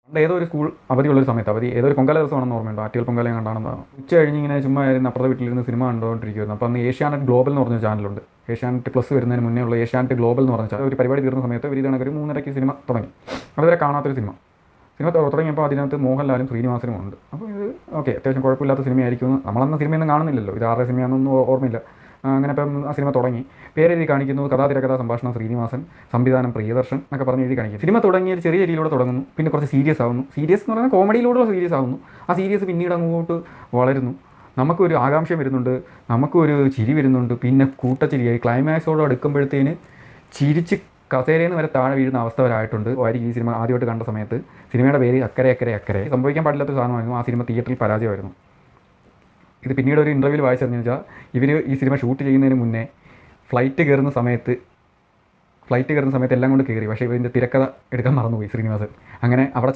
ഏതോ ഒരു സ്കൂൾ അവധിയുള്ളൊരു സമയത്ത് ഏതോ ഒരു പൊങ്കാല ദിവസമാണെന്ന് ഓർമ്മയുണ്ടോ, ആറ്റുകൾ പൊങ്കാലയും കണ്ടാണെന്ന്. ഉച്ച കഴിഞ്ഞ് ഇങ്ങനെ ചുമ്മാ ഇരുന്ന് അപ്പുറത്തെ വീട്ടിലിരുന്ന് സിനിമ കണ്ടുകൊണ്ടിരിക്കുമായിരുന്നു. അപ്പോൾ അന്ന് ഏഷ്യാനെറ്റ് ഗ്ലോബൽ എന്ന് പറഞ്ഞ ചാനലുണ്ട്. ഏഷ്യാനെറ്റ് പ്ലസ് വരുന്നതിന് മുന്നേ ഉള്ള ഏഷ്യാനെറ്റ് ഗ്ലോബൽ എന്ന് പറഞ്ഞ ഒരു പരിപാടി തീർന്ന സമയത്ത് ഒരു കണക്കൊരു 3:30 സിനിമ തുടങ്ങി. അതുവരെ കാണാത്തൊരു സിനിമ തുടങ്ങിയപ്പോൾ അതിനകത്ത് മോഹൻലാലും ശ്രീനിവാസനും ഉണ്ട്. അപ്പോൾ ഇത് ഓക്കെ, അത്യാവശ്യം കുഴപ്പമില്ലാത്ത സിനിമയായിരിക്കും. നമ്മളന്ന് സിനിമയൊന്നും കാണുന്നില്ലല്ലോ, ഇത് ആരുടെ സിനിമയാണെന്നൊന്നും ഓർമ്മയില്ല. അങ്ങനെ ഇപ്പം ആ സിനിമ തുടങ്ങി, പേരെഴുതി കാണിക്കുന്നു, കഥാതിരകഥാ സംഭാഷണം ശ്രീനിവാസൻ, സംവിധാനം പ്രിയദർശൻ എന്നൊക്കെ പറഞ്ഞ് എഴുതി കാണിക്കും. സിനിമ തുടങ്ങിയത് ചെറിയ രീതിയിലൂടെ തുടങ്ങുന്നു, പിന്നെ കുറച്ച് സീരിയസ് ആവുന്നു. സീരിയസ് എന്ന് പറഞ്ഞാൽ കോമഡിയിലൂടെ സീരിയസ് ആവുന്നു. ആ സീരിയസ് പിന്നീട് അങ്ങോട്ട് വളരുന്നു. നമുക്കൊരു ആകാംക്ഷ വരുന്നുണ്ട്, നമുക്കൊരു ചിരി വരുന്നുണ്ട്, പിന്നെ കൂട്ടച്ചിരിയായി. ക്ലൈമാക്സോട് അടുക്കുമ്പോഴത്തേന് ചിരിച്ച് കസേരയിൽ നിന്ന് വരെ താഴെ വീഴുന്ന അവസ്ഥ വരായിട്ടുണ്ട്. ആയിരിക്കും ഈ സിനിമ ആദ്യമായിട്ട് കണ്ട സമയത്ത്. സിനിമയുടെ പേര് അക്കരെ അക്കരെ അക്കരെ. സംഭവിക്കാൻ പാടില്ലാത്ത സാധനമായിരുന്നു. ആ സിനിമ തിയേറ്ററിൽ പരാജയമായിരുന്നു. ഇത് പിന്നീട് ഒരു ഇൻ്റർവ്യൂവിൽ വായിച്ചതെന്ന് വെച്ചാൽ, ഇവർ ഈ സിനിമ ഷൂട്ട് ചെയ്യുന്നതിന് മുന്നേ ഫ്ലൈറ്റ് കയറുന്ന സമയത്ത് എല്ലാം കൊണ്ട് കയറി, പക്ഷേ ഇതിൻ്റെ തിരക്കഥ എടുക്കാൻ മറന്നുപോയി ശ്രീനിവാസൻ. അങ്ങനെ അവിടെ